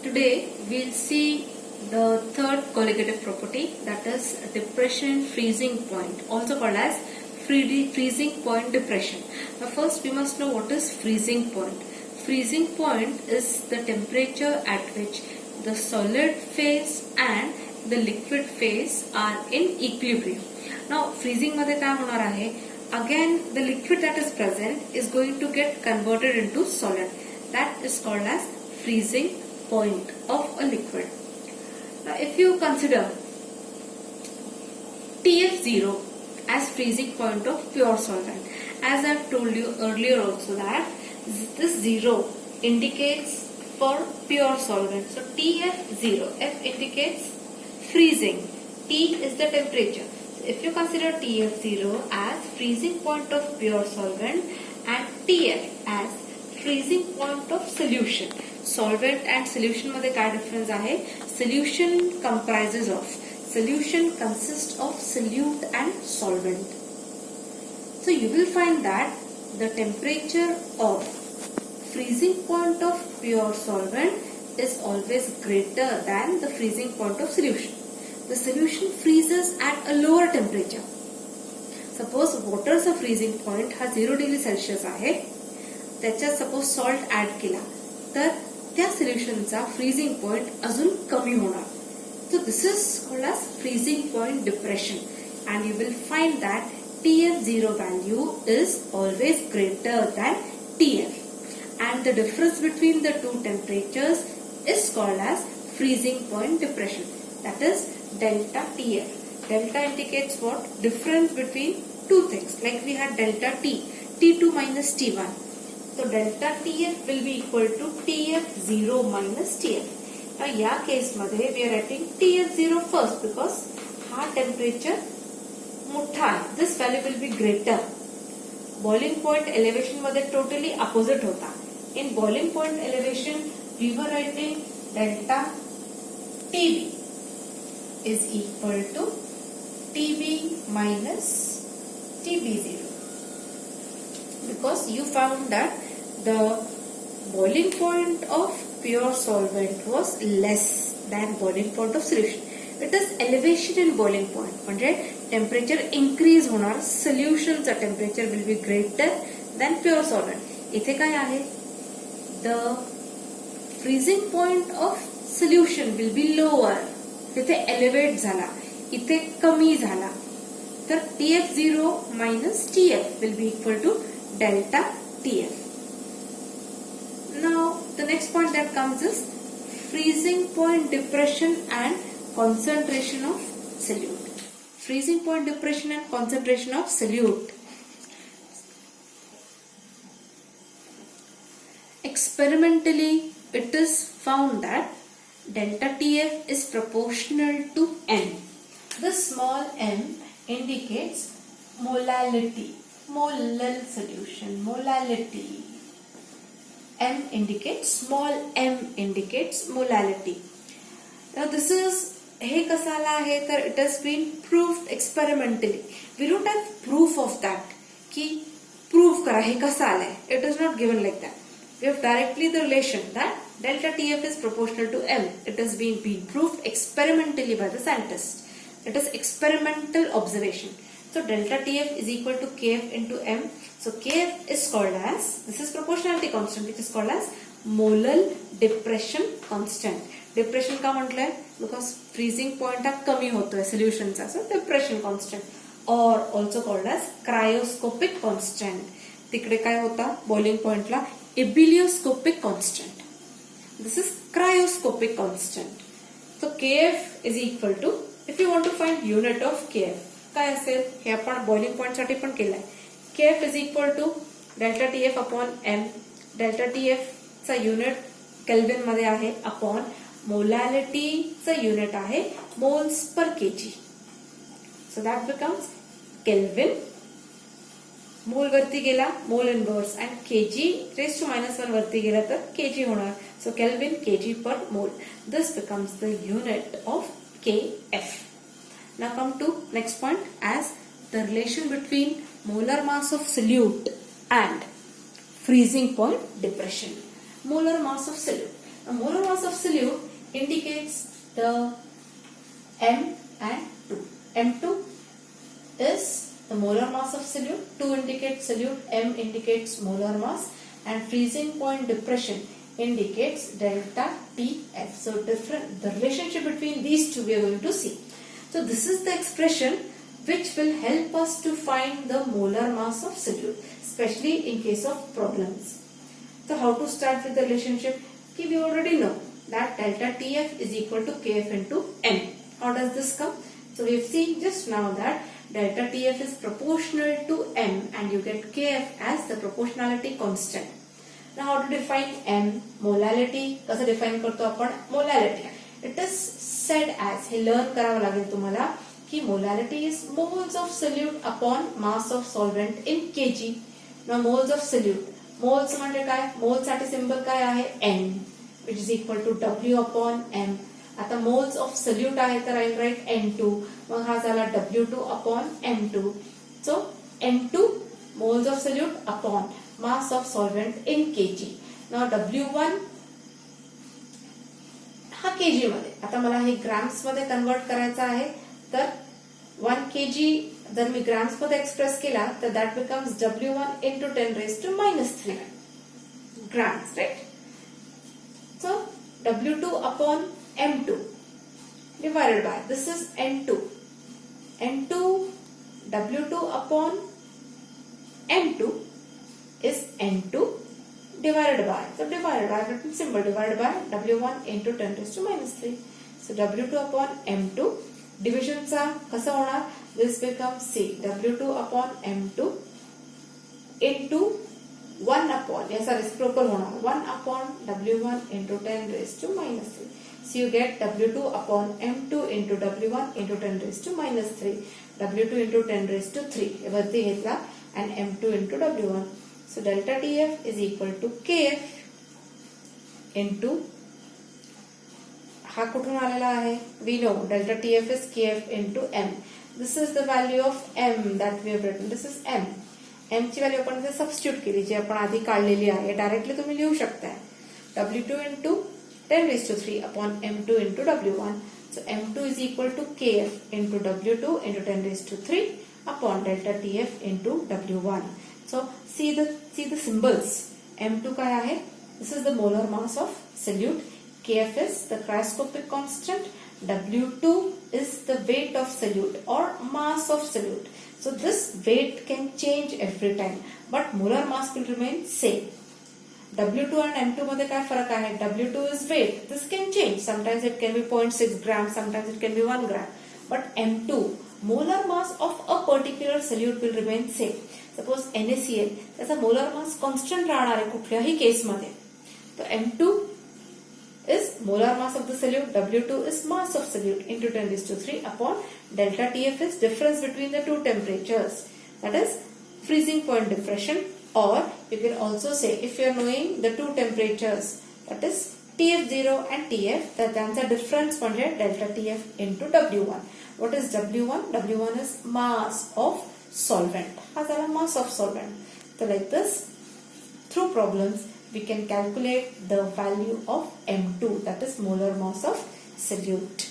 Today we'll see the third colligative property, that is depression freezing point, also called as freezing point depression. Now first we must know what is freezing point. Freezing point is the temperature at which the solid phase and the liquid phase are in equilibrium. Now freezing मध्ये काय होणार आहे? Again the liquid that is present is going to get converted into solid. That is called as freezing point of a liquid. Now if you consider TF0 as freezing point of pure solvent, as I have told you earlier also that this 0 indicates for pure solvent. So TF0, F indicates freezing, T is the temperature. So if you consider TF0 as freezing point of pure solvent and TF as freezing point of solution. Solvent and solution मध्ये काय difference आहे? Solution comprises of, solution consists of solute and solvent. So you will find that the temperature of freezing point of pure solvent is always greater than the freezing point of solution. The solution freezes at a lower temperature. Suppose waterचा freezing point हा 0 degree Celsius आहे, त्याच्यात suppose salt add केला तर त्या सोल्युशनचा freezing point अजून कमी होणार. So this is called as freezing point depression and you will find that TF0 value is always greater than TF, and the difference between the two temperatures is called as freezing point depression, that is delta TF. Delta indicates what? Difference between two things, like we had delta T, T2 minus T1. So delta TF will be equal to TF0 minus TF. Now या case मध्ये we are writing TF0 first because हा temperature मोठा आहे. This value will be greater. Boiling point elevation मध्ये totally opposite होता. In boiling point elevation we were writing delta TB is equal to TB minus TB0 because you found that the boiling point of pure solvent was less than boiling point of solution. It is elevation in boiling point म्हणजे temperature increase होणार, solutionचा temperature will be greater than pure solvent. इथे काय आहे? The freezing point of solution will be lower. तिथे elevate झाला, इथे कमी झाला. तर TF0 minus TF will be equal to delta TF. Now the next point that comes is freezing point depression and concentration of solute. Freezing point depression and concentration of solute. Experimentally, it is found that delta TF is proportional to M. This small m indicates molality, molal solution, molality. M indicates, small m indicates molality. Now this is, हे कसं आला आहे तर it has been proved experimentally. We don't have proof of that की prove करा हे कसं आलंय. It is not given like that. We have directly the relation that delta TF is proportional to M. It has been proved experimentally by the scientists. It is experimental observation. So delta TF is equal to KF into M. So KF is called as, this is proportionality constant, which is called as molar depression constant. Depression का म्हटलंय? Because freezing point हा कमी होतोय solutionचा, so depression constant, or also called as cryoscopic constant. तिकडे काय होता boiling point La? Ebullioscopic constant. This is cryoscopic constant. So KF is equal to, if you want to find unit of KF, काय असेल? हे आपण boiling point साठी पण केलंय. KF is equal to delta TF upon M. Delta TF चा unit kelvin मध्ये आहे upon molality चा युनिट आहे moles per KG. So that becomes kelvin, mole वरती गेला mole inverse and KG raise to -1 वरती गेला तर केजी होणार. सो kelvin KG per mole. This becomes the unit of KF. Now come to next point as the relation between molar mass of solute and freezing point depression. Molar mass of solute. Now, molar mass of solute indicates the M and 2. M2 is the molar mass of solute, 2 indicates solute, M indicates molar mass, and freezing point depression indicates delta TF. So the relationship between these two we are going to see. So this is the expression which will help us to find the molar mass of solute, especially in case of problems. So how to start with the relationship? Okay, we already know that delta TF is equal to KF into M. How does this come? So we have seen just now that delta TF is proportional to M and you get KF as the proportionality constant. Now how to define M? Molality. कसं define करतो आपण? Molality. It is said as, hey learn करावं लागेल तुम्हाला, की molality is moles of solute upon mass of solvent in kg. Now moles of solute. Moles म्हणजे काय? मोल साठी सिंबल काय आहे? N, which is equal to W upon M. आता मोल्स ऑफ सोल्यूट आहे तर आय राईट N2. मग हा झाला W2 upon M2. So N2 moles of solute upon mass of solvent in KG. Now W1 हा केजी मध्ये. आता मला हे ग्रॅम्स मध्ये कन्वर्ट करायचा आहे तर 1 kg जर मी ग्रॅम्स मध्ये एक्सप्रेस केला तर that becomes W1 into 10⁻³ grams, right? So W2 upon M2 divided by, this is N2. N2 W2 upon M2 is N2 divided by, so divided by, written symbol divided by W1 into 10⁻³. So W2 upon M2 division चा कसा होणार? This becomes C W2 upon M2 into 1 upon, याचा reciprocal होणार 1 upon W1 into 10⁻³. So you get W2 upon M2 into W1 into 10⁻³ W2 into 10⁻³ वरती घेतला and M2 into W1. So delta TF is equal to KF into, हा कुठून आलेला आहे? We know delta TF is KF into M. This is the value of M that we have written. This is M. M ची value आपण इथे substitute केली जी आपण आधी काढलेली आहे. डायरेक्टली तुम्ही लिहू शकता. W2 into 10⁻³ upon M2 into W1. So M2 is equal to KF into W2 into 10⁻³ upon delta TF into W1. So see the symbols. M2 काय आहे? This is the molar mass of solute. KF is the cryoscopic constant. W2 is the weight of solute or mass of solute. So this weight can change every time, but molar mass will remain same. W2 and M2 मध्ये काय फरक आहे? W2 is weight. This can change. Sometimes it can be 0.6 grams, sometimes it can be 1 gram. But M2, molar mass of a particular solute will remain same. Suppose NaCl, त्याचा molar mass constant राहणार आहे कुठल्याही case मध्ये. तर M2 is molar mass of the solute, W2 is mass of solute into 10⁻³ upon delta TF is difference between the two temperatures. That is freezing point depression. Or you can also say, if you are knowing the two temperatures, that is TF0 and TF, that त्यांचा difference म्हणजे delta TF into W1. What is W1? W1 is mass of solvent. हा झाला mass of solvent. So like this, through problems, we can calculate the value of M2, that is molar mass of solute.